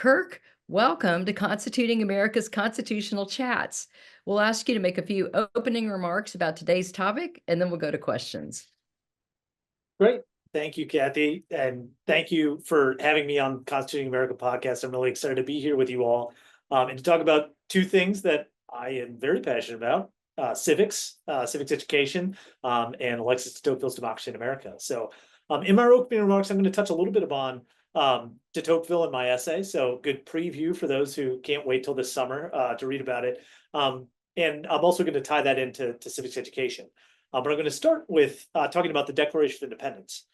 Kirk, welcome to Constituting America's Constitutional Chats. We'll ask you to make a few opening remarks about today's topic, and then we'll go to questions. Great. Thank you, Kathy. And thank you for having me on Constituting America podcast. I'm really excited to be here with you all and to talk about two things that I am very passionate about, civics education, and Alexis de Tocqueville's Democracy in America. So in my opening remarks, I'm going to touch a little bit upon de Tocqueville in my essay. So good preview for those who can't wait till this summer to read about it. And I'm also going to tie that into civics education. But I'm going to start with talking about the Declaration of Independence.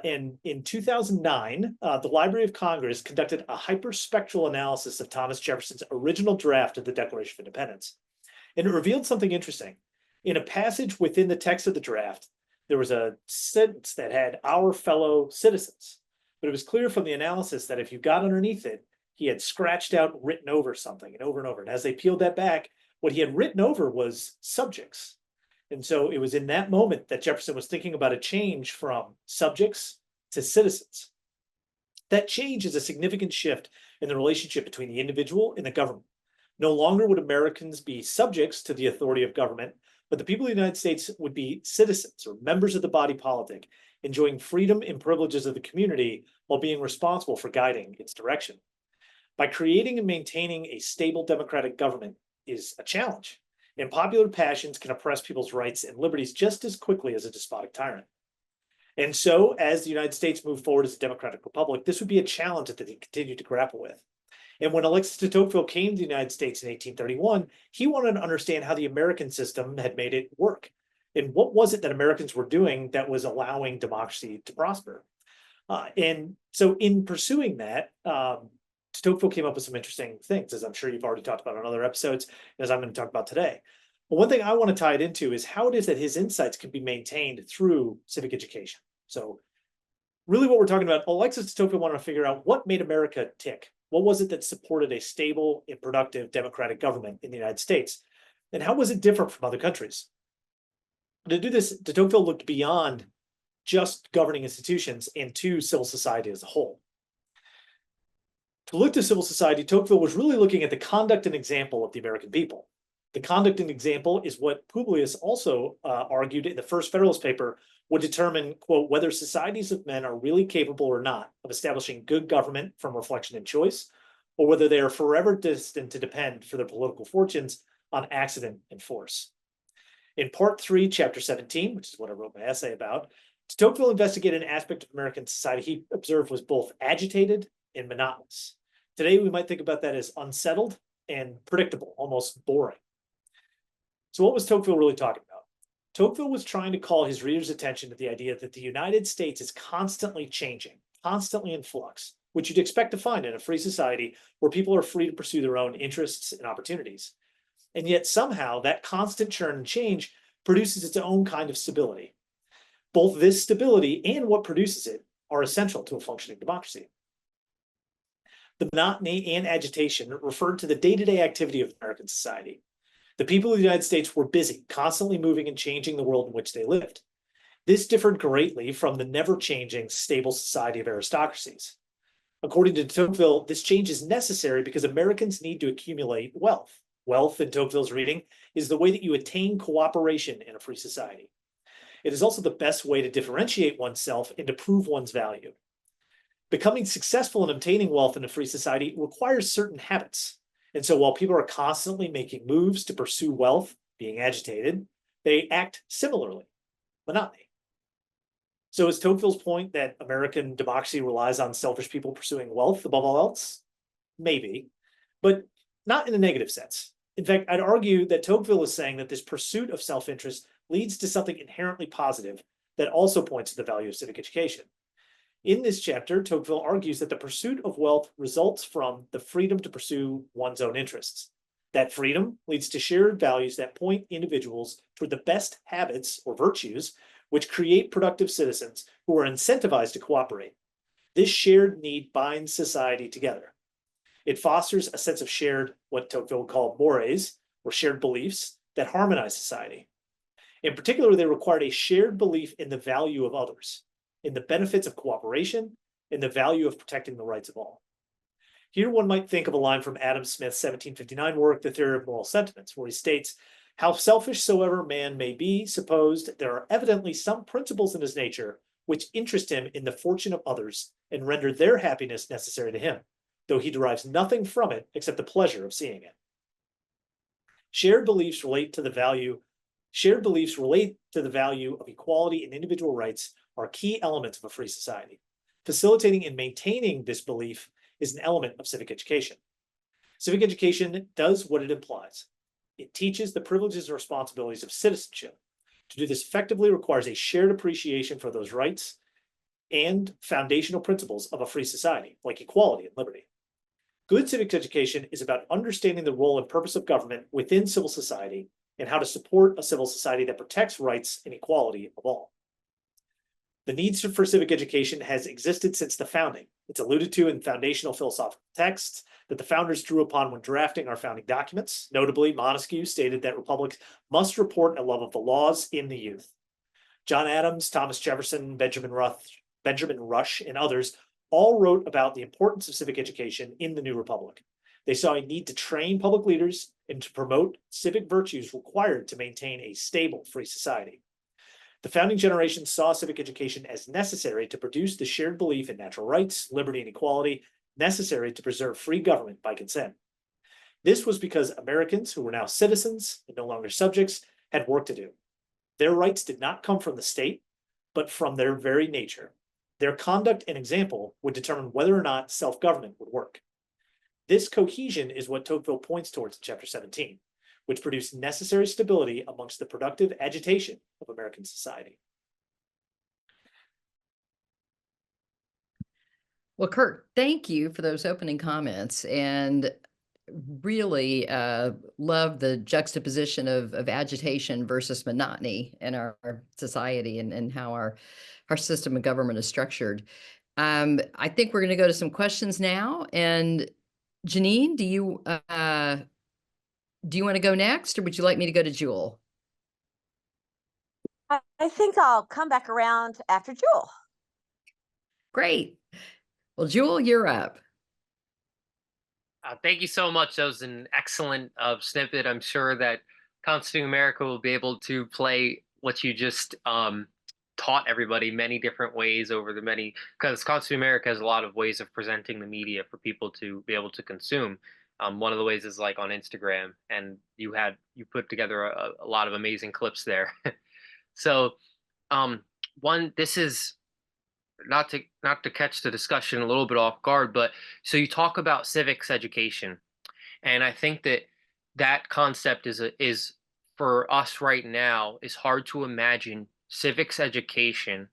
In 2009, the Library of Congress conducted a hyperspectral analysis of Thomas Jefferson's original draft of the Declaration of Independence. And it revealed something interesting. In a passage within the text of the draft, there was a sentence that had "our fellow citizens." But it was clear from the analysis that if you got underneath it, he had scratched out, written over something and over and over. And as they peeled that back, what he had written over was subjects. And so it was in that moment that Jefferson was thinking about a change from subjects to citizens. That change is a significant shift in the relationship between the individual and the government. No longer would Americans be subjects to the authority of government, but the people of the United States would be citizens or members of the body politic, enjoying freedom and privileges of the community while being responsible for guiding its direction. By creating and maintaining a stable democratic government is a challenge. And popular passions can oppress people's rights and liberties just as quickly as a despotic tyrant. And so, as the United States moved forward as a democratic republic, this would be a challenge that they continued to grapple with. And when Alexis de Tocqueville came to the United States in 1831, he wanted to understand how the American system had made it work. And what was it that Americans were doing that was allowing democracy to prosper? And so in pursuing that, Tocqueville came up with some interesting things, as I'm sure you've already talked about on other episodes, and as I'm going to talk about today. But one thing I want to tie it into is how it is that his insights can be maintained through civic education. So really what we're talking about, Alexis de Tocqueville wanted to figure out what made America tick. What was it that supported a stable and productive democratic government in the United States? And how was it different from other countries? To do this, de Tocqueville looked beyond just governing institutions and to civil society as a whole. To look to civil society, Tocqueville was really looking at the conduct and example of the American people. The conduct and example is what Publius also argued in the first Federalist paper would determine, quote, whether societies of men are really capable or not of establishing good government from reflection and choice, or whether they are forever destined to depend for their political fortunes on accident and force. In part 3, chapter 17, which is what I wrote my essay about, Tocqueville investigated an aspect of American society he observed was both agitated and monotonous. Today, we might think about that as unsettled and predictable, almost boring. So what was Tocqueville really talking about? Tocqueville was trying to call his readers' attention to the idea that the United States is constantly changing, constantly in flux, which you'd expect to find in a free society where people are free to pursue their own interests and opportunities. And yet somehow that constant churn and change produces its own kind of stability. Both this stability and what produces it are essential to a functioning democracy. The monotony and agitation referred to the day-to-day activity of American society. The people of the United States were busy, constantly moving and changing the world in which they lived. This differed greatly from the never-changing, stable society of aristocracies. According to Tocqueville, this change is necessary because Americans need to accumulate wealth. Wealth, in Tocqueville's reading, is the way that you attain cooperation in a free society. It is also the best way to differentiate oneself and to prove one's value. Becoming successful in obtaining wealth in a free society requires certain habits. And so while people are constantly making moves to pursue wealth, being agitated, they act similarly, monotony. So is Tocqueville's point that American democracy relies on selfish people pursuing wealth above all else? Maybe, but not in a negative sense. In fact, I'd argue that Tocqueville is saying that this pursuit of self-interest leads to something inherently positive that also points to the value of civic education. In this chapter, Tocqueville argues that the pursuit of wealth results from the freedom to pursue one's own interests. That freedom leads to shared values that point individuals toward the best habits or virtues which create productive citizens who are incentivized to cooperate. This shared need binds society together. It fosters a sense of shared, what Tocqueville called mores, or shared beliefs that harmonize society. In particular, they required a shared belief in the value of others, in the benefits of cooperation, in the value of protecting the rights of all. Here one might think of a line from Adam Smith's 1759 work, The Theory of Moral Sentiments, where he states, "How selfish soever man may be supposed, there are evidently some principles in his nature which interest him in the fortune of others and render their happiness necessary to him, though he derives nothing from it except the pleasure of seeing it." Shared beliefs relate to the value of equality and individual rights are key elements of a free society. Facilitating and maintaining this belief is an element of civic education. Civic education does what it implies. It teaches the privileges and responsibilities of citizenship. To do this effectively requires a shared appreciation for those rights and foundational principles of a free society, like equality and liberty. Good civic education is about understanding the role and purpose of government within civil society and how to support a civil society that protects rights and equality of all. The needs for civic education has existed since the founding. It's alluded to in foundational philosophical texts that the founders drew upon when drafting our founding documents. Notably, Montesquieu stated that republics must report a love of the laws in the youth. John Adams, Thomas Jefferson, Benjamin Rush, and others all wrote about the importance of civic education in the new republic. They saw a need to train public leaders and to promote civic virtues required to maintain a stable free society. The founding generation saw civic education as necessary to produce the shared belief in natural rights, liberty, and equality necessary to preserve free government by consent. This was because Americans, who were now citizens and no longer subjects, had work to do. Their rights did not come from the state, but from their very nature. Their conduct and example would determine whether or not self-government would work. This cohesion is what Tocqueville points towards in Chapter 17. Which produced necessary stability amongst the productive agitation of American society. Well, Kirk, thank you for those opening comments, and really love the juxtaposition of agitation versus monotony in our society, and how our system of government is structured. I think we're going to go to some questions now. And Janine, do you want to go next, or would you like me to go to Jewel? I think I'll come back around after Jewel. Great. Well, Jewel, you're up. Thank you so much. That was an excellent snippet. I'm sure that Constituting America will be able to play what you just taught everybody many different ways over the many, because Constituting America has a lot of ways of presenting the media for people to be able to consume. One of the ways is like on Instagram, and you put together a lot of amazing clips there. So this is not to catch the discussion a little bit off guard, but so you talk about civics education, and I think that concept is for us right now is hard to imagine civics education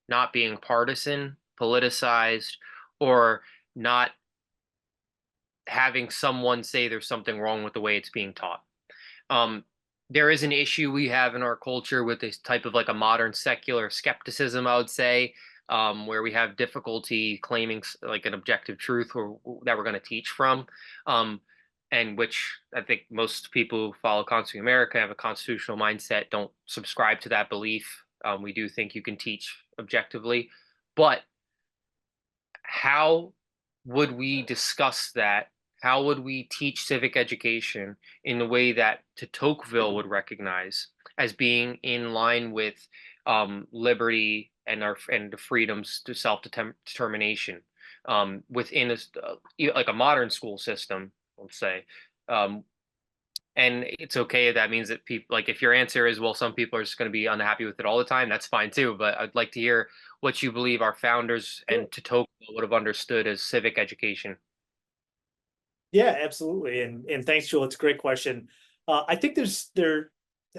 not being partisan, politicized, or not having someone say there's something wrong with the way it's being taught. There is an issue we have in our culture with this type of like a modern secular skepticism, I would say, where we have difficulty claiming like an objective truth that we're going to teach from, and which I think most people who follow Constituting America have a constitutional mindset, don't subscribe to that belief. We do think you can teach objectively, but how would we discuss that? How would we teach civic education in the way that Tocqueville would recognize as being in line with liberty and the freedoms to self-determination within like a modern school system, let's say. And it's okay if that means that people, like if your answer is, well, some people are just going to be unhappy with it all the time, that's fine too. But I'd like to hear what you believe our founders and Tocqueville would have understood as civic education. Yeah, absolutely. And thanks, Joel. It's a great question. I think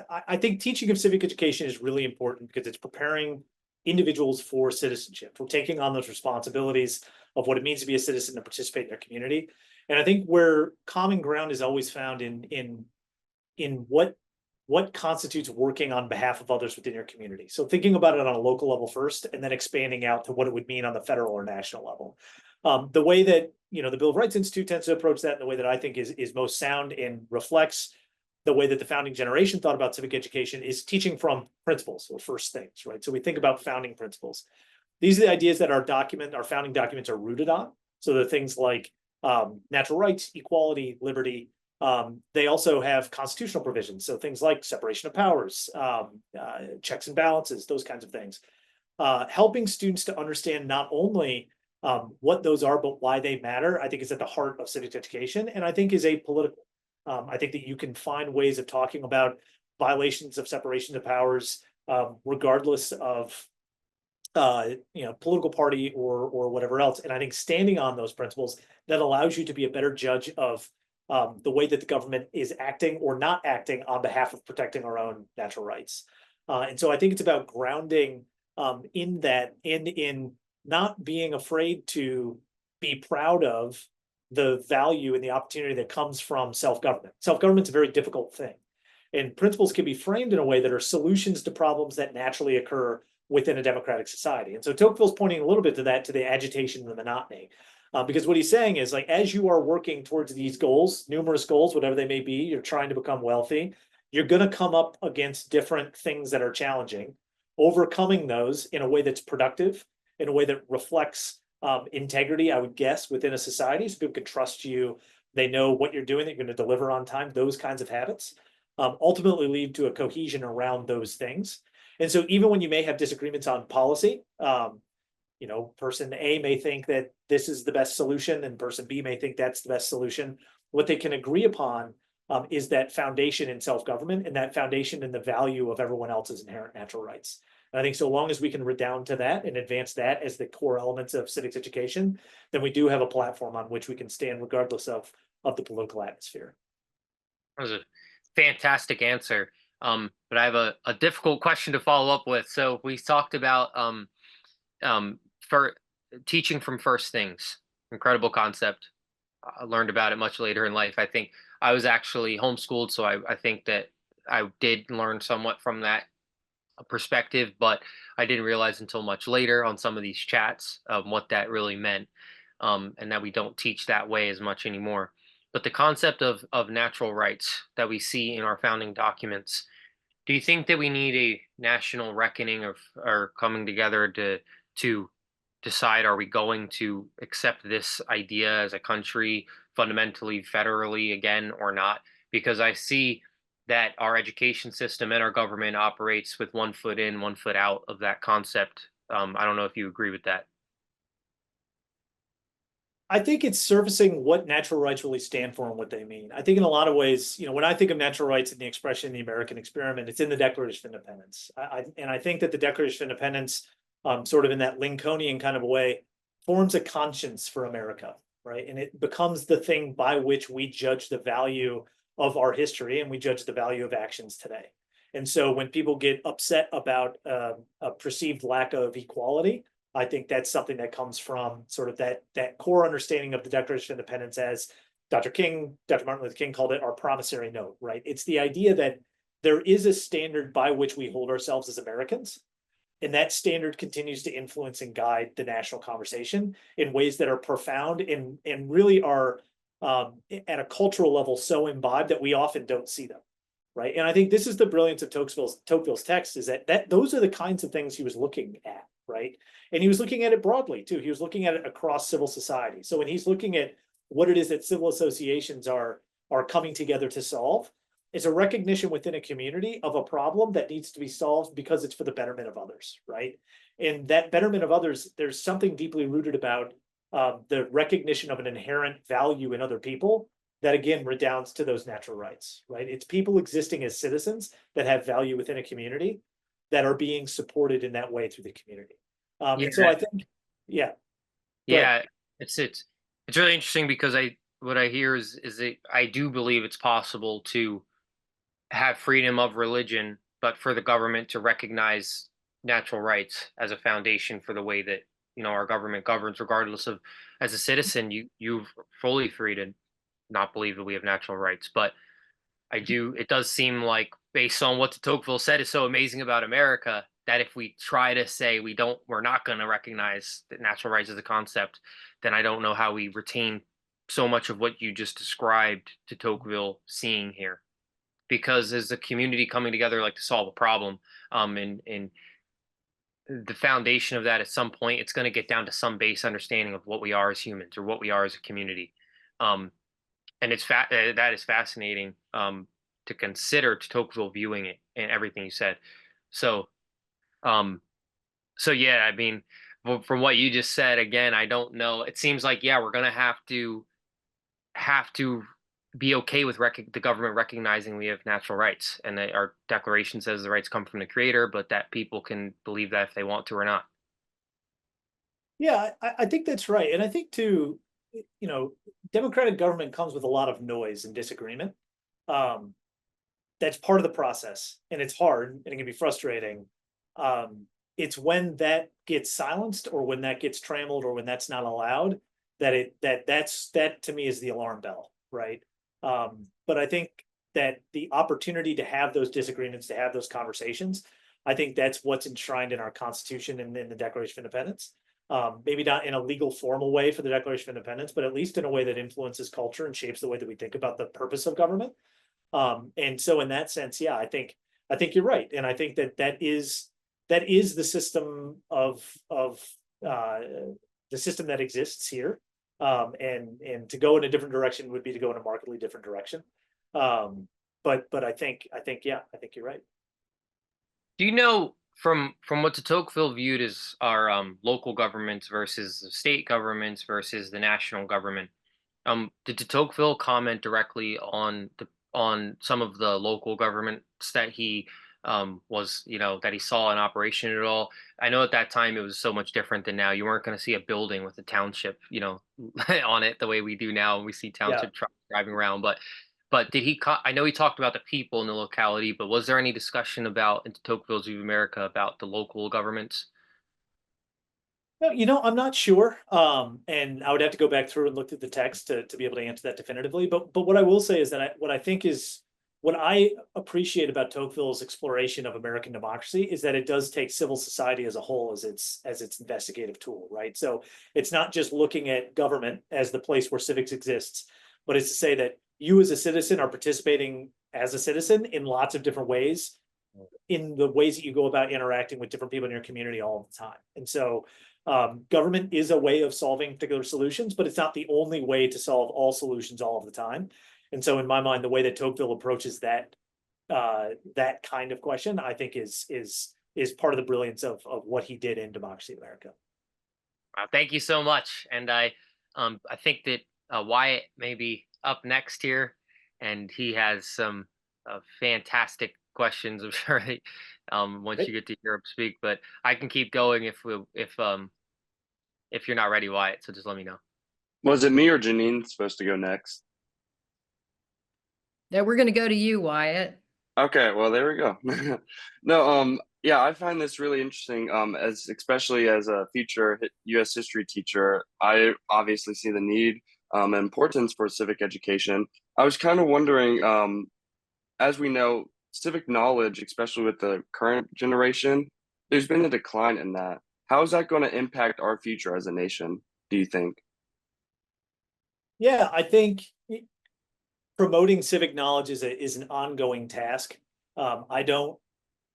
I think teaching of civic education is really important because it's preparing individuals for citizenship, for taking on those responsibilities of what it means to be a citizen and participate in their community. And I think where common ground is always found in what constitutes working on behalf of others within your community. So thinking about it on a local level first, and then expanding out to what it would mean on the federal or national level. The way that the Bill of Rights Institute tends to approach that, and the way that I think is most sound and reflects the way that the founding generation thought about civic education, is teaching from principles or first things, right? So we think about founding principles. These are the ideas that our founding documents are rooted on. So the things like natural rights, equality, liberty. They also have constitutional provisions, so things like separation of powers, checks and balances, those kinds of things. Helping students to understand not only what those are, but why they matter, I think is at the heart of civic education, and I think is apolitical. I think that you can find ways of talking about violations of separation of powers, regardless of political party or whatever else. And I think standing on those principles that allows you to be a better judge of the way that the government is acting or not acting on behalf of protecting our own natural rights. And so I think it's about grounding in that and in not being afraid to be proud of the value and the opportunity that comes from self-government. Self-government's a very difficult thing. And principles can be framed in a way that are solutions to problems that naturally occur within a democratic society. And so Tocqueville's pointing a little bit to that, to the agitation and the monotony. Because what he's saying is, like, as you are working towards these goals, numerous goals, whatever they may be, you're trying to become wealthy, you're going to come up against different things that are challenging. Overcoming those in a way that's productive, in a way that reflects integrity, I would guess, within a society, so people can trust you, they know what you're doing, that you're going to deliver on time, those kinds of habits ultimately lead to a cohesion around those things. And so even when you may have disagreements on policy, person A may think that this is the best solution and person B may think that's the best solution. What they can agree upon is that foundation in self-government and that foundation in the value of everyone else's inherent natural rights. And I think so long as we can redound to that and advance that as the core elements of civics education, then we do have a platform on which we can stand regardless of the political atmosphere. That was a fantastic answer. But I have a difficult question to follow up with. So we talked about for teaching from first things. Incredible concept. I learned about it much later in life. I think I was actually homeschooled, so I think that I did learn somewhat from that perspective, but I didn't realize until much later on some of these chats what that really meant, and that we don't teach that way as much anymore. But the concept of natural rights that we see in our founding documents, do you think that we need a national reckoning of or coming together to decide, are we going to accept this idea as a country fundamentally federally again or not? Because I see that our education system and our government operates with one foot in, one foot out of that concept. I don't know if you agree with that. I think it's surfacing what natural rights really stand for and what they mean. I think in a lot of ways, when I think of natural rights and the expression in the American experiment, it's in the Declaration of Independence. I think that the Declaration of Independence, sort of in that Lincolnian kind of a way, forms a conscience for America, right? And it becomes the thing by which we judge the value of our history and we judge the value of actions today. And so when people get upset about a perceived lack of equality, I think that's something that comes from sort of that core understanding of the Declaration of Independence, as Dr. Martin Luther King called it, our promissory note, right? It's the idea that there is a standard by which we hold ourselves as Americans, and that standard continues to influence and guide the national conversation in ways that are profound and really are at a cultural level so imbibed that we often don't see them, right? And I think this is the brilliance of Tocqueville's text, is that those are the kinds of things he was looking at, right? And he was looking at it broadly too. He was looking at it across civil society. So when he's looking at what it is that civil associations are coming together to solve, it's a recognition within a community of a problem that needs to be solved because it's for the betterment of others, right? And that betterment of others, there's something deeply rooted about the recognition of an inherent value in other people that again redounds to those natural rights, right? It's people existing as citizens that have value within a community that are being supported in that way through the community. And so I think, yeah. Yeah, it's really interesting because what I hear is that I do believe it's possible to have freedom of religion, but for the government to recognize natural rights as a foundation for the way that our government governs, regardless of, as a citizen, you're fully free to not believe that we have natural rights. But it does seem like, based on what Tocqueville said is so amazing about America, that if we try to say we're not going to recognize that natural rights as a concept, then I don't know how we retain so much of what you just described to Tocqueville seeing here. Because as a community coming together, like, to solve a problem, and the foundation of that, at some point, it's going to get down to some base understanding of what we are as humans or what we are as a community. And that is fascinating to consider, to Tocqueville viewing it and everything you said. So um, so yeah, I mean, from what you just said, again, I don't know. It seems like, yeah, we're gonna have to be okay with the government recognizing we have natural rights, and that our Declaration says the rights come from the Creator, but that people can believe that if they want to or not. Yeah, I think that's right. And I think too, democratic government comes with a lot of noise and disagreement. Um, that's part of the process, and it's hard and it can be frustrating. It's when that gets silenced or when that gets trammeled or when that's not allowed that to me is the alarm bell, right? But I think that the opportunity to have those disagreements, to have those conversations, I think that's what's enshrined in our Constitution and in the Declaration of Independence. Maybe not in a legal formal way for the Declaration of Independence, but at least in a way that influences culture and shapes the way that we think about the purpose of government. And so in that sense, yeah, I think you're right. And I think that is the system of the system that exists here. And to go in a different direction would be to go in a markedly different direction. But I think yeah, I think you're right. Do you know, from what de Tocqueville viewed as our local governments versus the state governments versus the national government? Did de Tocqueville comment directly on some of the local governments that he that he saw in operation at all? I know at that time it was so much different than now. You weren't going to see a building with a township, on it the way we do now. We see Yeah. township trucks driving around, but did he? I know he talked about the people in the locality, but was there any discussion about in Tocqueville's view of America about the local governments? No, I'm not sure. And I would have to go back through and look at the text to be able to answer that definitively. But what I will say is that what I appreciate about Tocqueville's exploration of American democracy is that it does take civil society as a whole as its investigative tool, right? So it's not just looking at government as the place where civics exists, but it's to say that you as a citizen are participating as a citizen in lots of different ways, in the ways that you go about interacting with different people in your community all the time. And so government is a way of solving particular solutions, but it's not the only way to solve all solutions all of the time. And so in my mind, the way that Tocqueville approaches that kind of question, I think is part of the brilliance of what he did in Democracy in America. Thank you so much, and I think that Wyatt may be up next here, and he has some fantastic questions. I'm sure once Great. you get to hear him speak, but I can keep going if you're not ready, Wyatt. So just let me know. Was it me or Janine supposed to go next? Yeah, we're going to go to you, Wyatt. Okay, well there we go. No, yeah, I find this really interesting. As especially as a future U.S. history teacher, I obviously see the need and importance for civic education. I was kind of wondering, as we know, civic knowledge, especially with the current generation, there's been a decline in that. How is that going to impact our future as a nation, do you think? Yeah, I think promoting civic knowledge is an ongoing task. I don't.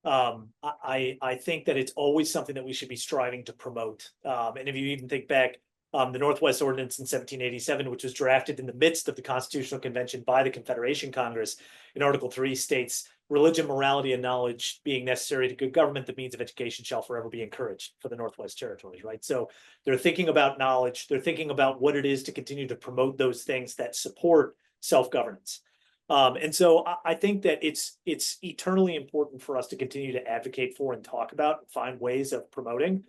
I think that it's always something that we should be striving to promote. And if you even think back, the Northwest Ordinance in 1787, which was drafted in the midst of the Constitutional Convention by the Confederation Congress, in Article 3 states, religion, morality, and knowledge being necessary to good government, the means of education shall forever be encouraged for the Northwest Territories, right? So they're thinking about knowledge. They're thinking about what it is to continue to promote those things that support self-governance. And so I think that it's eternally important for us to continue to advocate for and talk about and find ways of promoting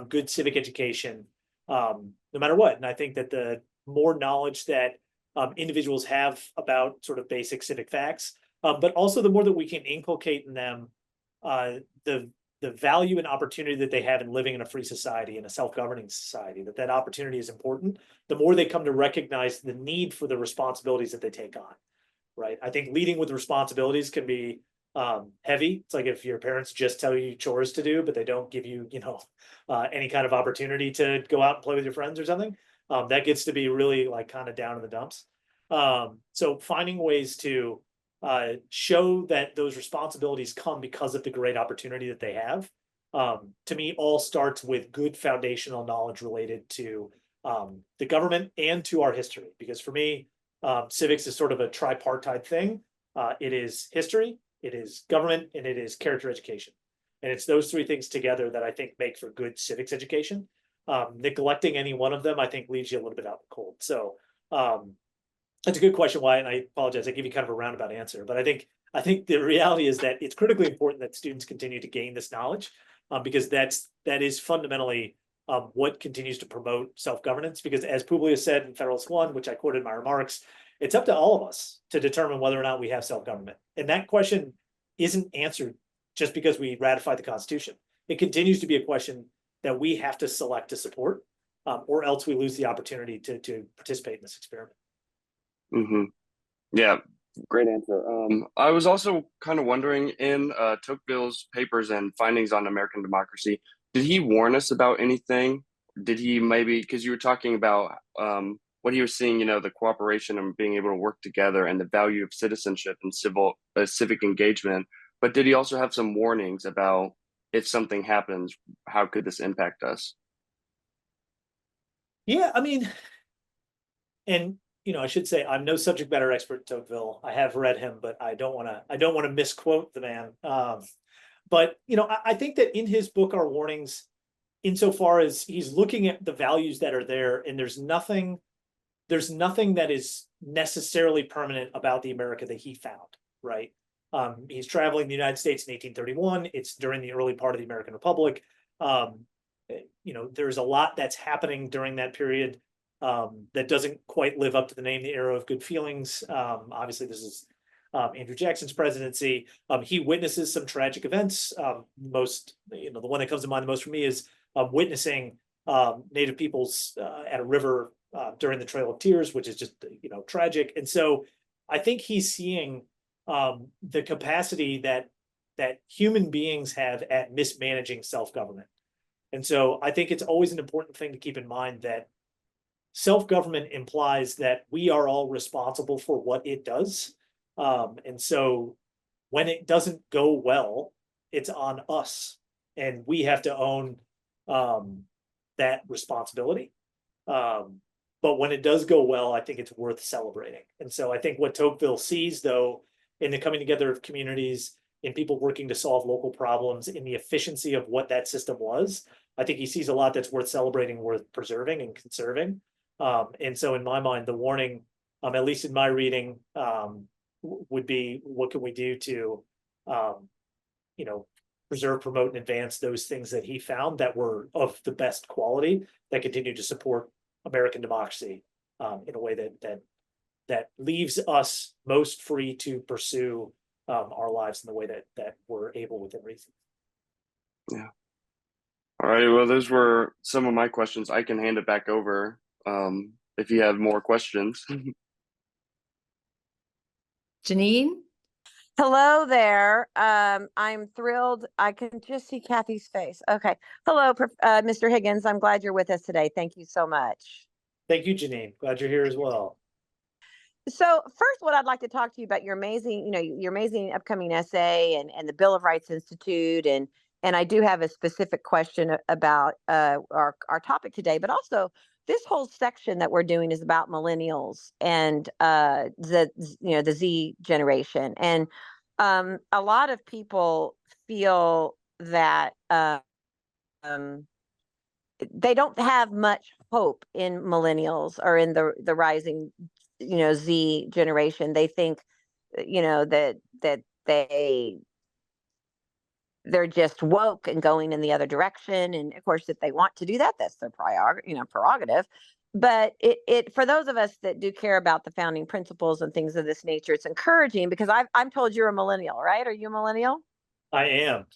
good civic education, no matter what. And I think that the more knowledge that individuals have about sort of basic civic facts, but also the more that we can inculcate in them the value and opportunity that they have in living in a free society, in a self-governing society, that opportunity is important, the more they come to recognize the need for the responsibilities that they take on, right? I think leading with responsibilities can be heavy. It's like if your parents just tell you chores to do, but they don't give you, any kind of opportunity to go out and play with your friends or something. That gets to be really like kind of down in the dumps. So finding ways to show that those responsibilities come because of the great opportunity that they have, to me, all starts with good foundational knowledge related to the government and to our history. Because for me, civics is sort of a tripartite thing. It is history, it is government, and it is character education. And it's those three things together that I think make for good civics education. Neglecting any one of them, I think, leaves you a little bit out in the cold. So that's a good question, Wyatt, and I apologize. I give you kind of a roundabout answer, but I think the reality is that it's critically important that students continue to gain this knowledge, because that is fundamentally what continues to promote self-governance. Because as Publius said in Federalist 1, which I quoted in my remarks, it's up to all of us to determine whether or not we have self-government. And that question isn't answered just because we ratify the Constitution. It continues to be a question that we have to select to support, or else we lose the opportunity to participate in this experiment. Mm-hmm. Yeah, great answer. I was also kind of wondering, in Tocqueville's papers and findings on American democracy, did he warn us about anything? Did he maybe, because you were talking about what he was seeing, the cooperation and being able to work together and the value of citizenship and civic engagement, but did he also have some warnings about if something happens, how could this impact us? Yeah, I mean, and I should say I'm no subject matter expert in Tocqueville. I have read him, but I don't want to misquote the man. But I think that in his book are warnings, insofar as he's looking at the values that are there, and there's nothing that is necessarily permanent about the America that he found, right? He's traveling the United States in 1831. It's during the early part of the American Republic. There's a lot that's happening during that period that doesn't quite live up to the name, the era of good feelings. Obviously, this is Andrew Jackson's presidency. He witnesses some tragic events. The one that comes to mind the most for me is witnessing Native peoples at a river during the Trail of Tears, which is just tragic. And so I think he's seeing the capacity that human beings have at mismanaging self-government. And so I think it's always an important thing to keep in mind that self-government implies that we are all responsible for what it does. And so when it doesn't go well, it's on us, and we have to own that responsibility. But when it does go well, I think it's worth celebrating. And so I think what Tocqueville sees, though, in the coming together of communities, in people working to solve local problems, in the efficiency of what that system was, I think he sees a lot that's worth celebrating, worth preserving and conserving. And so in my mind, the warning, at least in my reading, would be, what can we do to, preserve, promote, and advance those things that he found that were of the best quality, that continue to support American democracy in a way that leaves us most free to pursue our lives in the way that we're able within reason. Yeah. All right. Well, those were some of my questions. I can hand it back over if you have more questions. Janine? Hello there. I'm thrilled. I can just see Kathy's face. Okay. Hello, Mr. Higgins. I'm glad you're with us today. Thank you so much. Thank you, Janine. Glad you're here as well. So first, what I'd like to talk to you about your amazing upcoming essay and the Bill of Rights Institute, and I do have a specific question about our topic today, but also this whole section that we're doing is about millennials and the Z generation, and a lot of people feel that they don't have much hope in millennials or in the rising Z generation. They think that they're just woke and going in the other direction, and of course if they want to do that, that's their prerogative. But it for those of us that do care about the founding principles and things of this nature, it's encouraging, because I'm told you're a millennial, right? Are you a millennial? I am.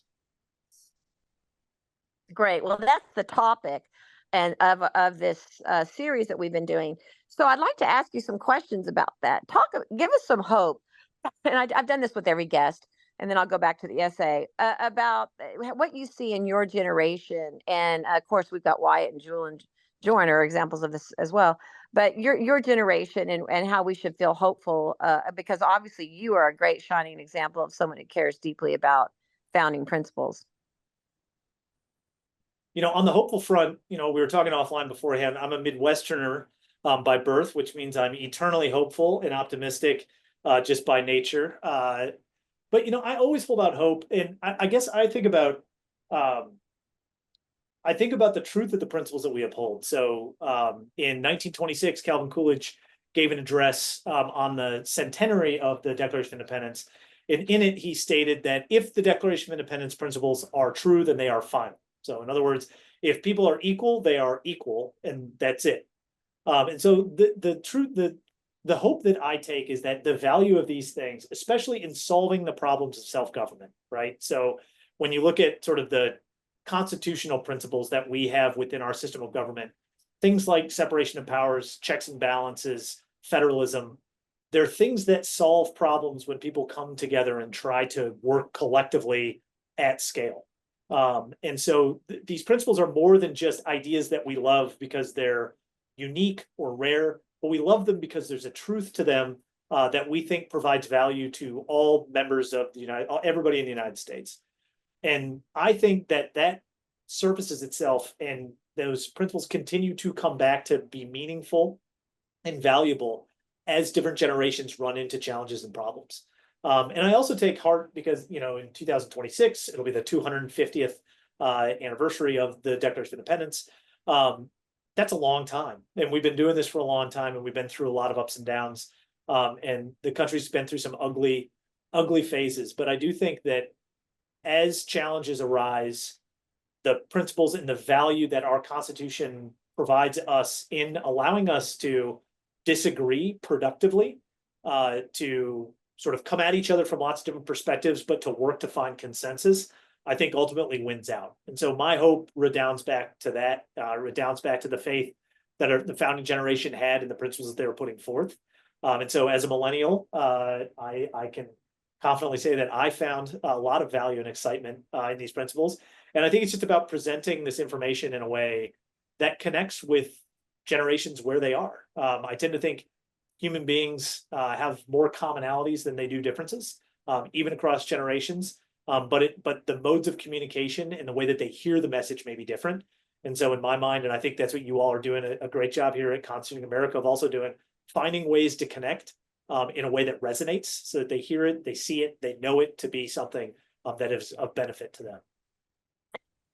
Great. Well, that's the topic and of this series that we've been doing. So I'd like to ask you some questions about that. Give us some hope. And I've done this with every guest, and then I'll go back to the essay about what you see in your generation. And of course, we've got Wyatt and Jewel and Jordan are examples of this as well. But your generation and how we should feel hopeful, because obviously you are a great shining example of someone who cares deeply about founding principles. on the hopeful front, we were talking offline beforehand. I'm a Midwesterner by birth, which means I'm eternally hopeful and optimistic just by nature. But I always hold out hope, and I guess I think about the truth of the principles that we uphold. So in 1926, Calvin Coolidge gave an address on the centenary of the Declaration of Independence. And in it, he stated that if the Declaration of Independence principles are true, then they are final. So in other words, if people are equal, they are equal, and that's it. And so the hope that I take is that the value of these things, especially in solving the problems of self-government, right? So when you look at sort of the constitutional principles that we have within our system of government, things like separation of powers, checks and balances, federalism, they're things that solve problems when people come together and try to work collectively at scale. And so these principles are more than just ideas that we love because they're unique or rare, but we love them because there's a truth to them that we think provides value to all members of everybody in the United States. And I think that surfaces itself, and those principles continue to come back to be meaningful and valuable as different generations run into challenges and problems. And I also take heart because, in 2026, it'll be the 250th anniversary of the Declaration of Independence. That's a long time. And we've been doing this for a long time, and we've been through a lot of ups and downs. And the country's been through some ugly phases. But I do think that as challenges arise, the principles and the value that our Constitution provides us in allowing us to disagree productively, to sort of come at each other from lots of different perspectives, but to work to find consensus, I think ultimately wins out. And so my hope redounds back to that, redounds back to the faith that the founding generation had and the principles that they were putting forth. And so as a millennial, I can confidently say that I found a lot of value and excitement in these principles. And I think it's just about presenting this information in a way that connects with generations where they are. I tend to think human beings have more commonalities than they do differences, even across generations. But the modes of communication and the way that they hear the message may be different. And so in my mind, and I think that's what you all are doing a great job here at Constituting America of also doing, finding ways to connect in a way that resonates so that they hear it, they see it, they know it to be something that is of benefit to them.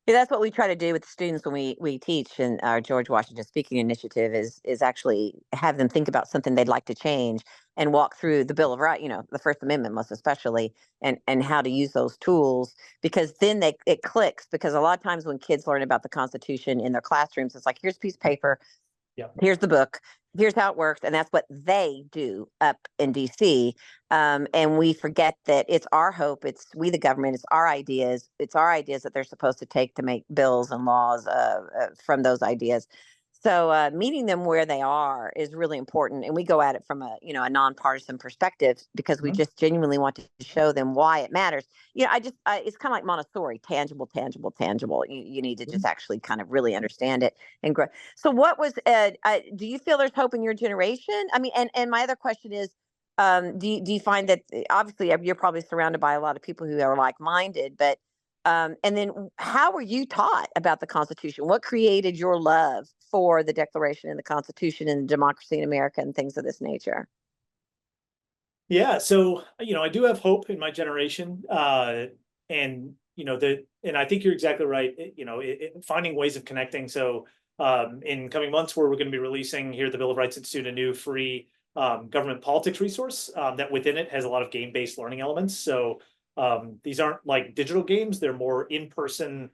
Yeah, that's what we try to do with students when we teach in our George Washington Speaking Initiative is actually have them think about something they'd like to change and walk through the Bill of Rights, the First Amendment most especially, and how to use those tools, because then it clicks. Because a lot of times when kids learn about the Constitution in their classrooms, it's like, here's a piece of paper, here's the book, here's how it works, and that's what they do up in DC. And we forget that it's our hope, it's we the government, it's our ideas that they're supposed to take to make bills and laws from those ideas. So meeting them where they are is really important, and we go at it from a nonpartisan perspective because we just genuinely want to show them why it matters. It's kind of like Montessori, tangible, tangible, tangible. You need to just actually kind of really understand it and grow. So, what was? Do you feel there's hope in your generation? I mean, and my other question is, do you find that obviously you're probably surrounded by a lot of people who are like-minded, but and then how were you taught about the Constitution? What created your love for the Declaration and the Constitution and democracy in America and things of this nature? Yeah, so I do have hope in my generation, and and I think you're exactly right. Finding ways of connecting. So in coming months, we're going to be releasing here at the Bill of Rights Institute a new free government politics resource that within it has a lot of game-based learning elements. So these aren't like digital games; they're more in-person.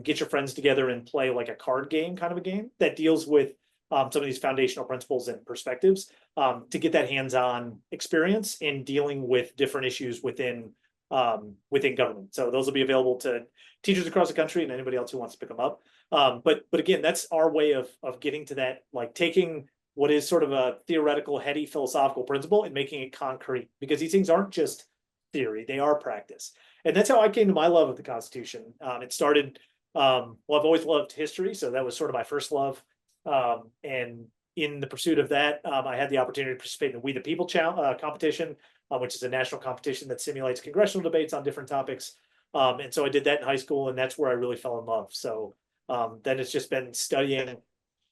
Get your friends together and play like a card game kind of a game that deals with some of these foundational principles and perspectives to get that hands-on experience in dealing with different issues within government. So those will be available to teachers across the country and anybody else who wants to pick them up. But again, that's our way of getting to that, like taking what is sort of a theoretical, heady philosophical principle and making it concrete, because these things aren't just theory, they are practice. And that's how I came to my love of the Constitution. It started, I've always loved history, so that was sort of my first love. And in the pursuit of that, I had the opportunity to participate in the We the People competition, which is a national competition that simulates congressional debates on different topics. And so I did that in high school, and that's where I really fell in love. So Then it's just been studying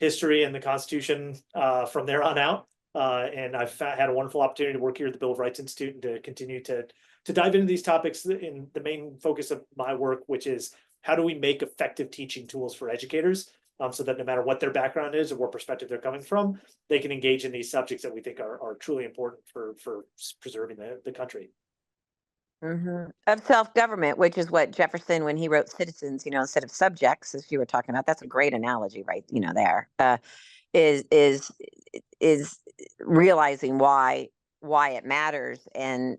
history and the Constitution from there on out. And I've had a wonderful opportunity to work here at the Bill of Rights Institute and to continue to dive into these topics in the main focus of my work, which is how do we make effective teaching tools for educators, so that no matter what their background is or what perspective they're coming from, they can engage in these subjects that we think are truly important for preserving the country. Of self-government, which is what Jefferson, when he wrote Citizens, instead of subjects, as you were talking about, that's a great analogy, right? There is realizing why it matters, and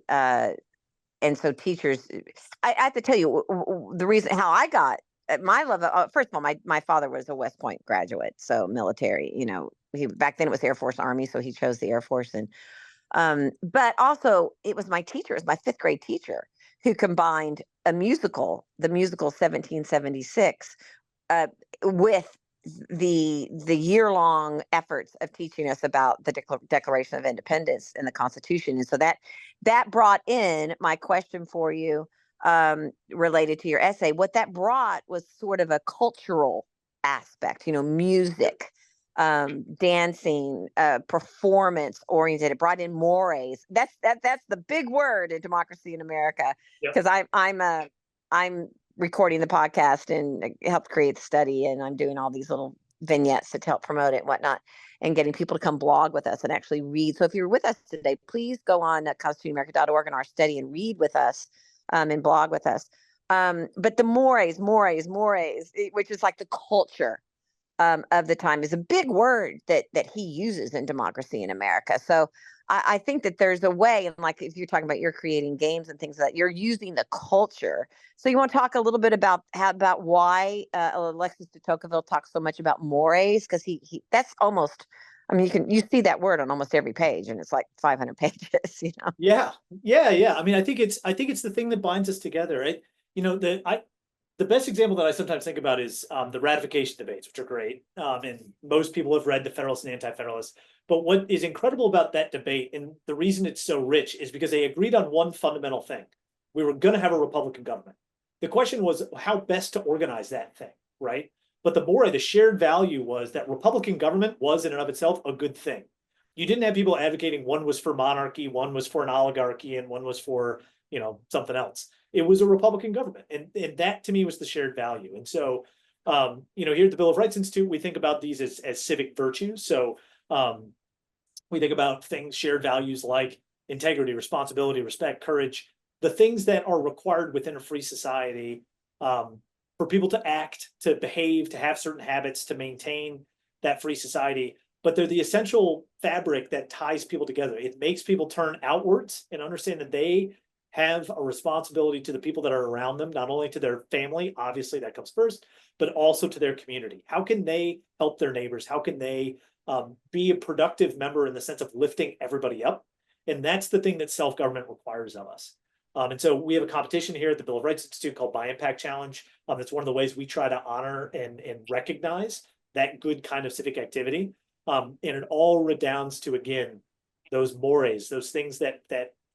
so teachers, I have to tell you the reason how I got my love. First of all, my father was a West Point graduate, so military. He back then it was Air Force Army, so he chose the Air Force, and but also it was my teacher, it was my fifth grade teacher, who combined the musical 1776 with the year-long efforts of teaching us about the Declaration of Independence and the Constitution. And so that brought in my question for you, related to your essay. What that brought was sort of a cultural aspect, music, dancing, performance oriented. It brought in mores. That's the big word in Democracy in America, because I'm recording the podcast and helped create the study, and I'm doing all these little vignettes to help promote it and whatnot, and getting people to come blog with us and actually read. So if you're with us today, please go on constitutingamerica.org and our study and read with us, and blog with us. But the mores, which is like the culture of the time, is a big word that he uses in Democracy in America. So I think that there's a way, and like if you're talking about you're creating games and things like that, you're using the culture. So you want to talk a little bit about why Alexis de Tocqueville talks so much about mores, because he that's almost, I mean, you see that word on almost every page, and it's like 500 pages. Yeah. I mean, I think it's the thing that binds us together, right? The best example that I sometimes think about is the ratification debates, which are great. And most people have read the Federalists and Anti-Federalists. But what is incredible about that debate, and the reason it's so rich, is because they agreed on one fundamental thing. We were going to have a Republican government. The question was how best to organize that thing, right? But the shared value was that Republican government was in and of itself a good thing. You didn't have people advocating one was for monarchy, one was for an oligarchy, and one was for, something else. It was a Republican government. And that to me was the shared value. And so, here at the Bill of Rights Institute, we think about these as civic virtues. So we think about shared values like integrity, responsibility, respect, courage, the things that are required within a free society for people to act, to behave, to have certain habits, to maintain that free society. But they're the essential fabric that ties people together. It makes people turn outwards and understand that they have a responsibility to the people that are around them, not only to their family, obviously that comes first, but also to their community. How can they help their neighbors? How can they be a productive member in the sense of lifting everybody up? And that's the thing that self-government requires of us. And so we have a competition here at the Bill of Rights Institute called My Impact Challenge. That's one of the ways we try to honor and recognize that good kind of civic activity. And it all redounds to, again, those mores, those things that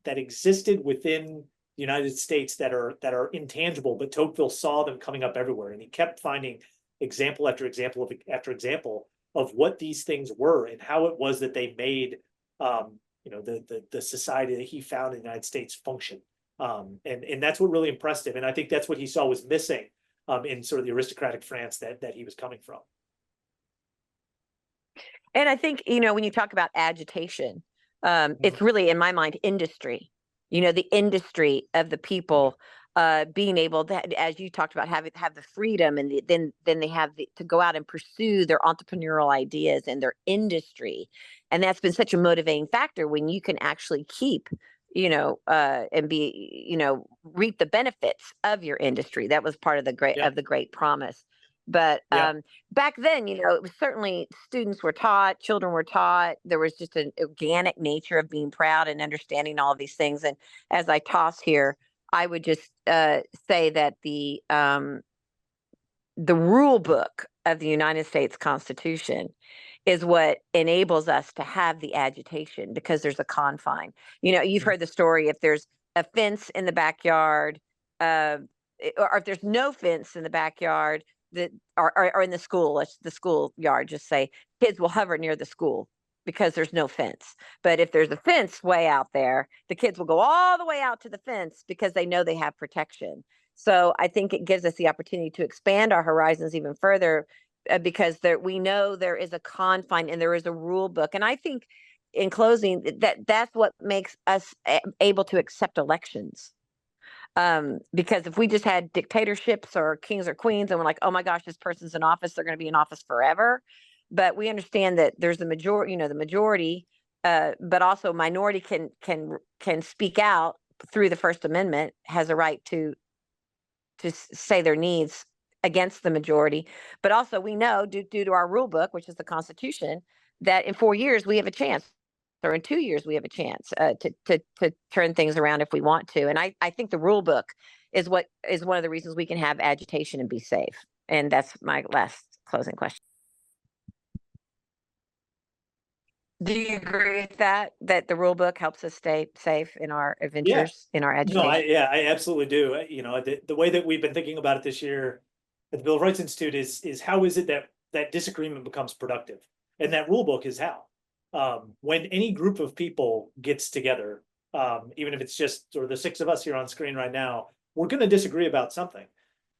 existed within the United States that are intangible, but Tocqueville saw them coming up everywhere, and he kept finding example after example after example of what these things were and how it was that they made the society that he found in the United States function. And that's what really impressed him, and I think that's what he saw was missing in sort of the aristocratic France that he was coming from. And I think, when you talk about agitation, it's really, in my mind, industry, the industry of the people being able to, as you talked about, have the freedom, and then they have to go out and pursue their entrepreneurial ideas and their industry. And that's been such a motivating factor when you can actually keep, and be, reap the benefits of your industry. That was part of the great promise. But back then, it was certainly students were taught, children were taught. There was just an organic nature of being proud and understanding all of these things. And as I toss here, I would just say that the rule book of the United States Constitution is what enables us to have the agitation, because there's a confine. You've heard the story, if there's a fence in the backyard, or if there's no fence in the backyard, that are in the school, the school yard, just say kids will hover near the school because there's no fence. But if there's a fence way out there, the kids will go all the way out to the fence because they know they have protection. So I think it gives us the opportunity to expand our horizons even further, because we know there is a confine and there is a rule book. And I think, in closing, that's what makes us able to accept elections. Because if we just had dictatorships or kings or queens and we're like, oh my gosh, this person's in office, they're going to be in office forever. But we understand that there's the majority, the majority, but also minority can speak out through the First Amendment, has a right to say their needs against the majority. But also we know due to our rule book, which is the Constitution, that in 4 years we have a chance, or in 2 years we have a chance to turn things around if we want to. And I think the rule book is one of the reasons we can have agitation and be safe. And that's my last closing question. Do you agree with that the rule book helps us stay safe in our adventures, in our agitation? No, I absolutely do. The way that we've been thinking about it this year at the Bill of Rights Institute is how is it that disagreement becomes productive? And that rule book is how. When any group of people gets together, even if it's just sort of the 6 of us here on screen right now, we're going to disagree about something.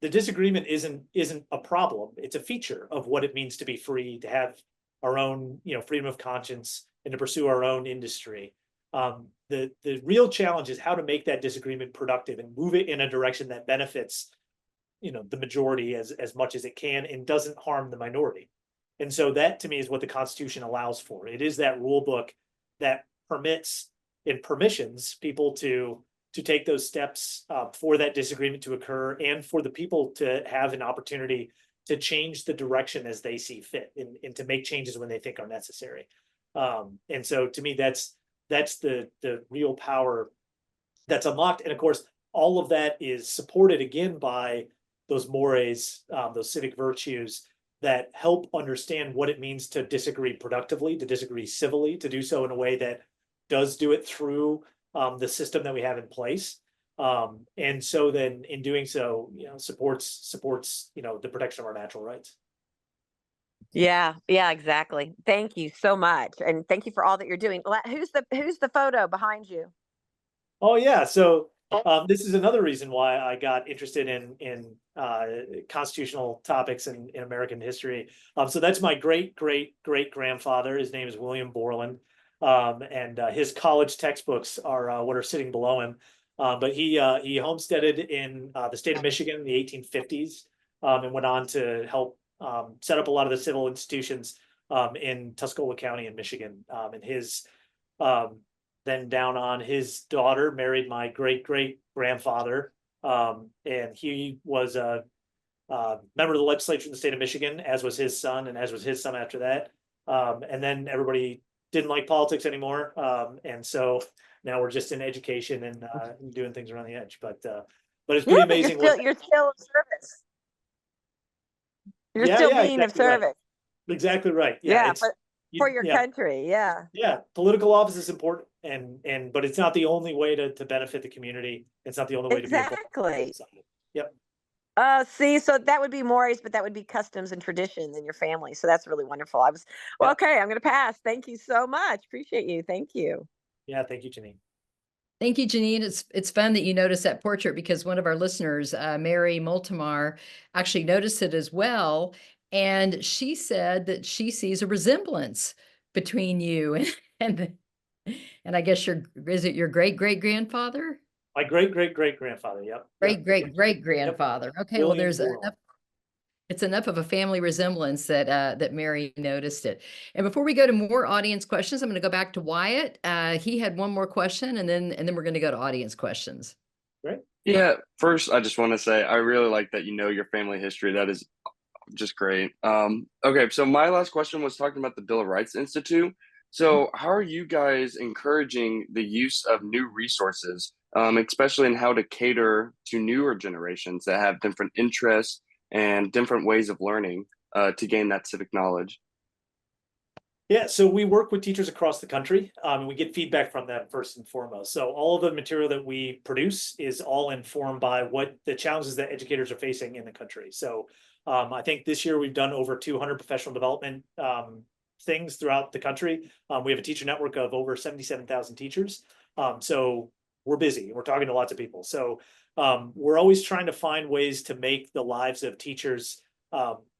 The disagreement isn't a problem. It's a feature of what it means to be free, to have our own, freedom of conscience, and to pursue our own industry. The real challenge is how to make that disagreement productive and move it in a direction that benefits, the majority as much as it can and doesn't harm the minority. And so that, to me, is what the Constitution allows for. It is that rule book that permits and permissions people to take those steps for that disagreement to occur, and for the people to have an opportunity to change the direction as they see fit, and to make changes when they think are necessary. And so to me, that's the real power that's unlocked. And of course, all of that is supported again by those mores, those civic virtues that help understand what it means to disagree productively, to disagree civilly, to do so in a way that does do it through the system that we have in place. And so then in doing so, supports, the protection of our natural rights. Yeah, exactly. Thank you so much. And thank you for all that you're doing. Who's the photo behind you? Oh yeah. So this is another reason why I got interested in constitutional topics in American history. So that's my great grandfather. His name is William Borland. And his college textbooks are what are sitting below him. But he homesteaded in the state of Michigan in the 1850s, and went on to help set up a lot of the civil institutions in Tuscola County in Michigan. And his then down on, his daughter married my great grandfather, and he was a member of the legislature in the state of Michigan, as was his son, and as was his son after that. And then everybody didn't like politics anymore, and so now we're just in education and doing things around the edge. But it's pretty amazing. You're still of service. You're still being of service. Right. Exactly right. Yeah, for your country. Yeah. Yeah, political office is important, but it's not the only way to benefit the community. It's not the only way to be exactly. Yep. See, so that would be mores, but that would be customs and traditions in your family. So that's really wonderful. Okay, I'm going to pass. Thank you so much. Appreciate you. Thank you. Yeah, thank you, Janine. Thank you, Janine. It's fun that you noticed that portrait, because one of our listeners, Mary Multimar, actually noticed it as well. And she said that she sees a resemblance between you and I guess is it your great-great-grandfather? My great-great-great-grandfather. Yep. Great-great-great-grandfather. Yep. Okay, well, it's enough of a family resemblance that Mary noticed it. And before we go to more audience questions, I'm going to go back to Wyatt. He had one more question, and then we're going to go to audience questions. Great. Yeah. First, I just want to say I really like that your family history. That is just great. Okay, so my last question was talking about the Bill of Rights Institute. So how are you guys encouraging the use of new resources, especially in how to cater to newer generations that have different interests and different ways of learning to gain that civic knowledge? Yeah, so we work with teachers across the country, and we get feedback from them first and foremost. So all of the material that we produce is all informed by what the challenges that educators are facing in the country. So I think this year we've done over 200 professional development things throughout the country. We have a teacher network of over 77,000 teachers. So we're busy. We're talking to lots of people. So we're always trying to find ways to make the lives of teachers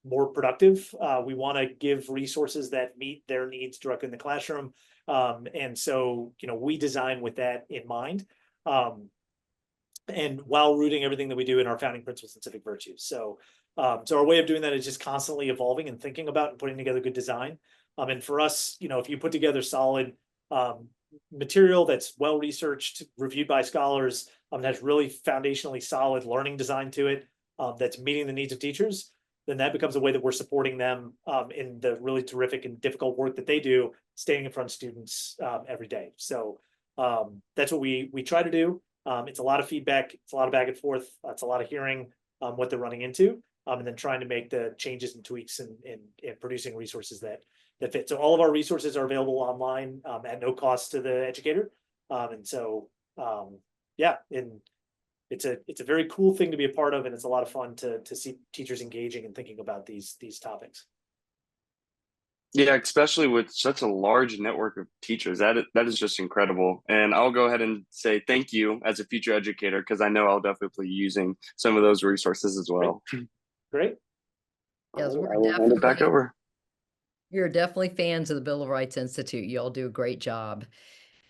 more productive. We want to give resources that meet their needs directly in the classroom. And so, we design with that in mind. And while rooting everything that we do in our founding principles and civic virtues. So our way of doing that is just constantly evolving and thinking about and putting together good design. And for us, if you put together solid material that's well researched, reviewed by scholars, that's really foundationally solid learning design to it, that's meeting the needs of teachers, then that becomes a way that we're supporting them in the really terrific and difficult work that they do, staying in front of students every day. So that's what we try to do. It's a lot of feedback, it's a lot of back and forth, it's a lot of hearing what they're running into, and then trying to make the changes and tweaks and producing resources that fit. So all of our resources are available online at no cost to the educator. And so, yeah, and it's a very cool thing to be a part of, and it's a lot of fun to see teachers engaging and thinking about these topics. Yeah, especially with such a large network of teachers, that is just incredible. And I'll go ahead and say thank you as a future educator, because I know I'll definitely be using some of those resources as well. Great. Yes, I will hand it back over. You're definitely fans of the Bill of Rights Institute. You all do a great job.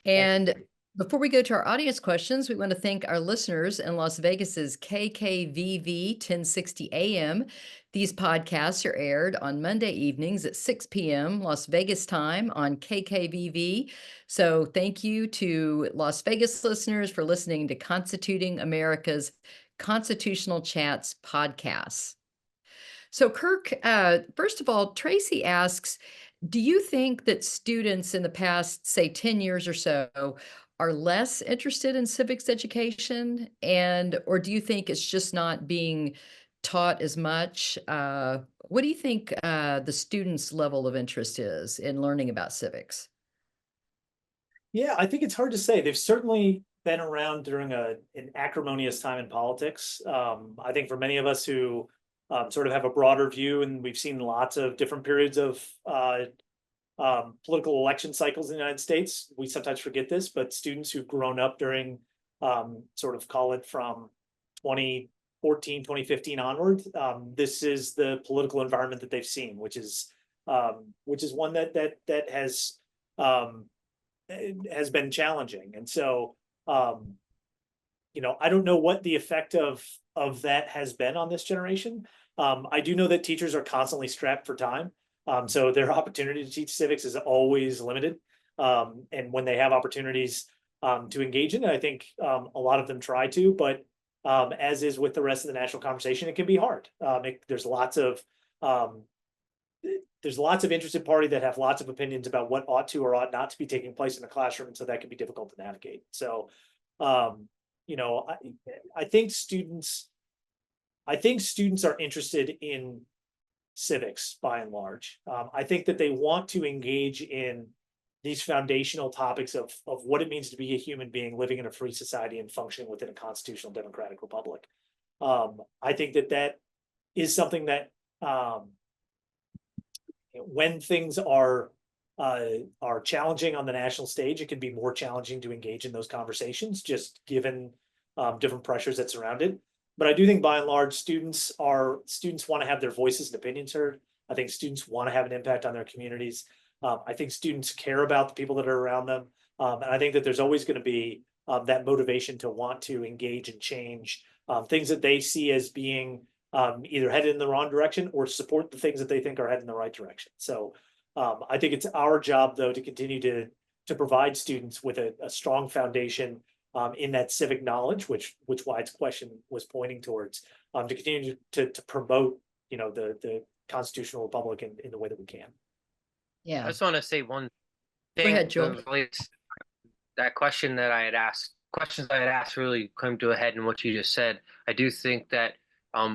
And before we go to our audience questions, we want to thank our listeners in Las Vegas's KKVV 1060 AM. These podcasts are aired on Monday evenings at 6 p.m. Las Vegas time on KKVV. So thank you to Las Vegas listeners for listening to Constituting America's Constitutional Chats podcasts. So Kirk, first of all, Tracy asks, do you think that students in the past, say 10 years or so, are less interested in civics education? Or do you think it's just not being taught as much? What do you think the students' level of interest is in learning about civics? Yeah, I think it's hard to say. They've certainly been around during an acrimonious time in politics. I think for many of us who sort of have a broader view, and we've seen lots of different periods of political election cycles in the United States, we sometimes forget this, but students who've grown up during sort of call it from 2014, 2015 onward, this is the political environment that they've seen, which is one that has been challenging. And so, I don't know what the effect of that has been on this generation. I do know that teachers are constantly strapped for time. So their opportunity to teach civics is always limited. And when they have opportunities to engage in it, I think a lot of them try to, but as is with the rest of the national conversation, it can be hard. There's lots of interested parties that have lots of opinions about what ought to or ought not to be taking place in the classroom. And so that can be difficult to navigate. So, I think students are interested in civics by and large. I think that they want to engage in these foundational topics of what it means to be a human being living in a free society and functioning within a constitutional democratic republic. I think that is something that when things are challenging on the national stage, it can be more challenging to engage in those conversations, just given different pressures that surround it. But I do think by and large, students want to have their voices and opinions heard. I think students want to have an impact on their communities. I think students care about the people that are around them. And I think that there's always going to be that motivation to want to engage and change things that they see as being either headed in the wrong direction or support the things that they think are headed in the right direction. So I think it's our job, though, to continue to provide students with a strong foundation in that civic knowledge, which Wyatt's question was pointing towards, to continue to promote, the constitutional republic in the way that we can. Yeah. I just want to say one thing. Go ahead, Joel. That questions I had asked really came to a head in what you just said. I do think that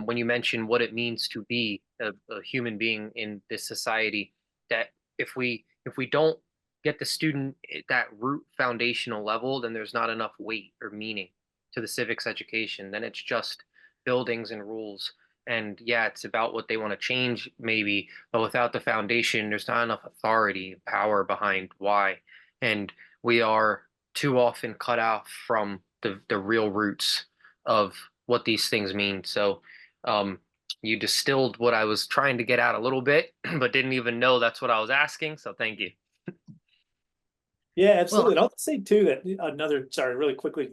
when you mention what it means to be a human being in this society, that if we don't get the student at that root foundational level, then there's not enough weight or meaning to the civics education. Then it's just buildings and rules. And yeah, it's about what they want to change, maybe, but without the foundation, there's not enough authority, power behind why. And we are too often cut off from the real roots of what these things mean. So you distilled what I was trying to get out a little bit, but didn't even know that's what I was asking. So thank you. Yeah, Well, absolutely. And I'll say too that sorry, really quickly,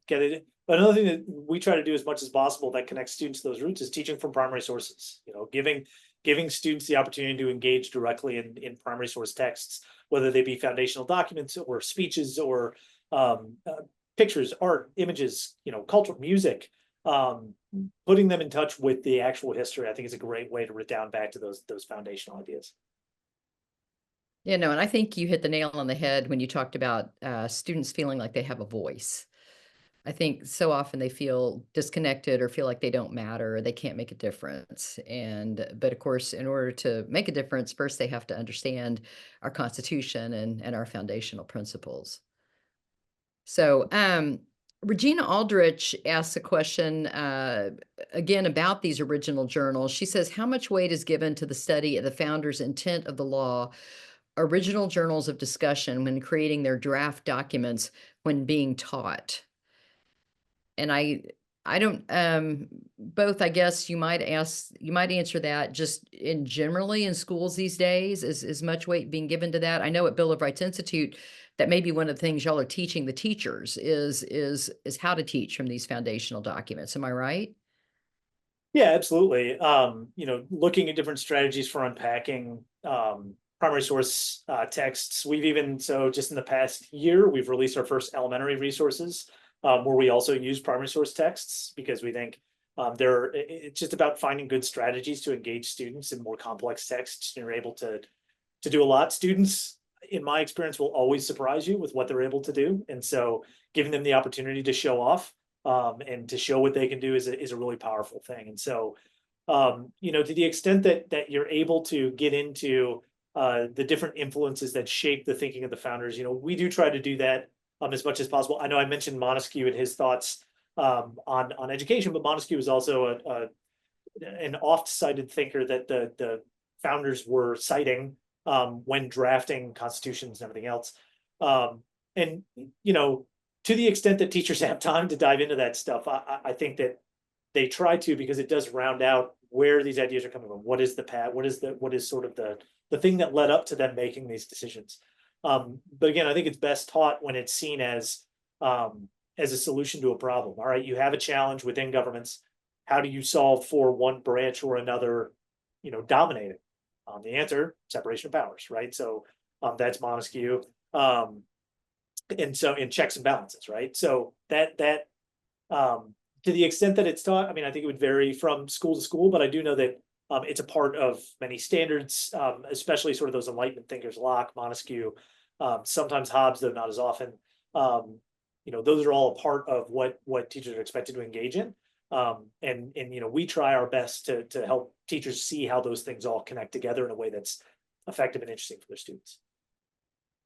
get it. But another thing that we try to do as much as possible that connects students to those roots is teaching from primary sources. You know, giving students the opportunity to engage directly in primary source texts, whether they be foundational documents or speeches or pictures, art, images, you know, culture, music. Putting them in touch with the actual history, I think, is a great way to redound back to those foundational ideas. you know, and I think you hit the nail on the head when you talked about students feeling like they have a voice. I think so often they feel disconnected or feel like they don't matter or they can't make a difference. But of course, in order to make a difference, first they have to understand our Constitution and our foundational principles. So, Regina Aldrich asks a question again about these original journals. She says, how much weight is given to the study of the founders' intent of the law, original journals of discussion when creating their draft documents when being taught? And I don't both, I guess you might answer that just in generally in schools these days, is much weight being given to that? I know at Bill of Rights Institute that may be one of the things y'all are teaching the teachers is how to teach from these foundational documents. Am I right? Yeah, absolutely. You know, looking at different strategies for unpacking primary source texts. We've even, so just in the past year, we've released our first elementary resources where we also use primary source texts because we think it's just about finding good strategies to engage students in more complex texts. You're able to do a lot. Students, in my experience, will always surprise you with what they're able to do. And so giving them the opportunity to show off and to show what they can do is a really powerful thing. And so, you know, to the extent that you're able to get into the different influences that shape the thinking of the founders, you know, we do try to do that as much as possible. I know I mentioned Montesquieu and his thoughts on education, but Montesquieu is also an oft-cited thinker that the founders were citing when drafting constitutions and everything else. And, you know, to the extent that teachers have time to dive into that stuff, I think that they try to, because it does round out where these ideas are coming from. What is the path? What is sort of the thing that led up to them making these decisions? But again, I think it's best taught when it's seen as a solution to a problem. All right, you have a challenge within governments. How do you solve for one branch or another, you know, dominating? The answer, separation of powers, right? So that's Montesquieu. And so in checks and balances, right? So that to the extent that it's taught, I mean, I think it would vary from school to school, but I do know that it's a part of many standards, especially sort of those Enlightenment thinkers, Locke, Montesquieu, sometimes Hobbes, though not as often. You know, those are all a part of what teachers are expected to engage in. And you know, we try our best to help teachers see how those things all connect together in a way that's effective and interesting for their students.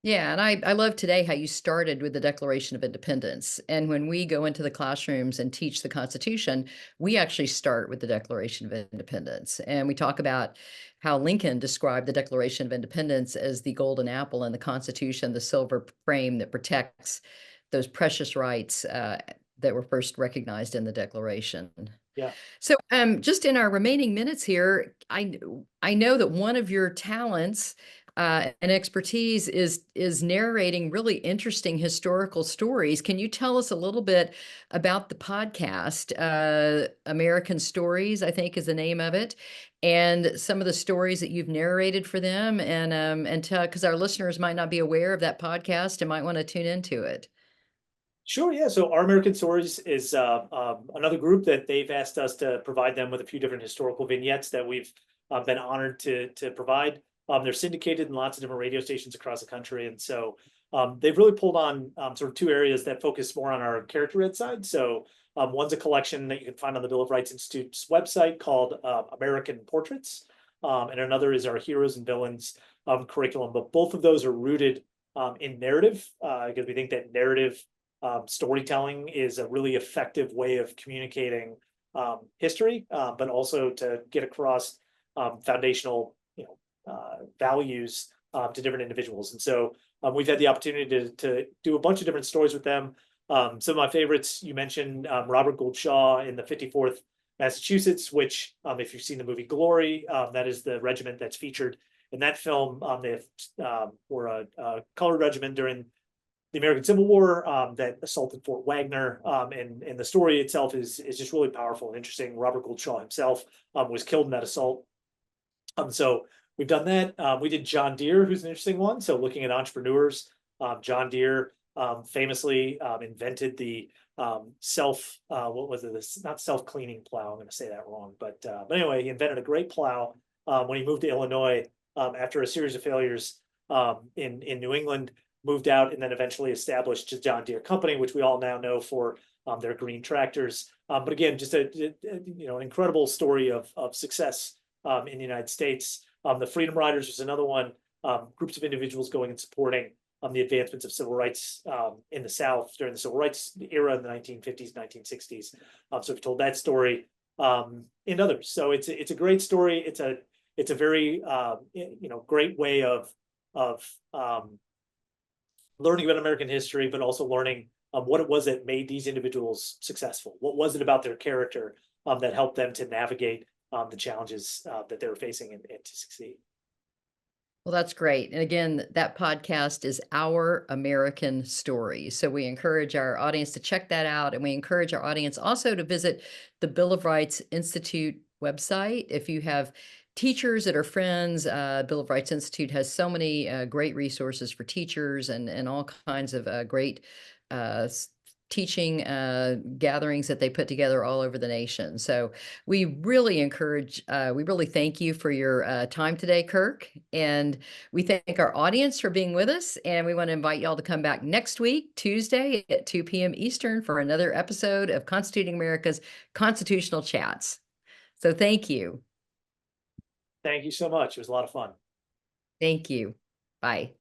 Yeah, and I love today how you started with the Declaration of Independence. And when we go into the classrooms and teach the Constitution, we actually start with the Declaration of Independence. And we talk about how Lincoln described the Declaration of Independence as the golden apple and the Constitution, the silver frame that protects those precious rights that were first recognized in the Declaration. Yeah. So, just in our remaining minutes here, I know that one of your talents and expertise is narrating really interesting historical stories. Can you tell us a little bit about the podcast, American Stories, I think is the name of it, and some of the stories that you've narrated for them, and tell, because our listeners might not be aware of that podcast and might want to tune into it. Sure, yeah. So Our American Stories is another group that they've asked us to provide them with a few different historical vignettes that we've been honored to provide. They're syndicated in lots of different radio stations across the country. And so they've really pulled on sort of two areas that focus more on our character ed side. So one's a collection that you can find on the Bill of Rights Institute's website called American Portraits. And another is our Heroes and Villains curriculum. But both of those are rooted in narrative because we think that narrative storytelling is a really effective way of communicating history, but also to get across foundational, values to different individuals. And so we've had the opportunity to do a bunch of different stories with them. Some of my favorites, you mentioned Robert Gould Shaw in the 54th Massachusetts, which, if you've seen the movie Glory, that is the regiment that's featured in that film. They were a colored regiment during the American Civil War that assaulted Fort Wagner, and the story itself is just really powerful and interesting. Robert Gould Shaw himself was killed in that assault. So we've done that. We did John Deere, who's an interesting one. So looking at entrepreneurs, John Deere famously invented the what was it? This not self-cleaning plow. I'm going to say that wrong, but anyway, he invented a great plow when he moved to Illinois after a series of failures in New England. Moved out and then eventually established the John Deere Company, which we all now know for their green tractors. But again, just an incredible story of success in the United States. The Freedom Riders was another one. Groups of individuals going and supporting the advancements of civil rights in the South during the civil rights era in the 1950s, 1960s. So we've told that story and others. So it's a great story. It's a very great way of learning about American history, but also learning what it was that made these individuals successful. What was it about their character that helped them to navigate the challenges that they were facing and to succeed. Well, that's great. And again, that podcast is Our American Story. So we encourage our audience to check that out. And we encourage our audience also to visit the Bill of Rights Institute website. If you have teachers that are friends, Bill of Rights Institute has so many great resources for teachers and all kinds of great teaching gatherings that they put together all over the nation. So we really we really thank you for your time today, Kirk. And we thank our audience for being with us. And we want to invite y'all to come back next week, Tuesday at 2 p.m. Eastern for another episode of Constituting America's Constitutional Chats. So thank you. Thank you so much. It was a lot of fun. Thank you. Bye.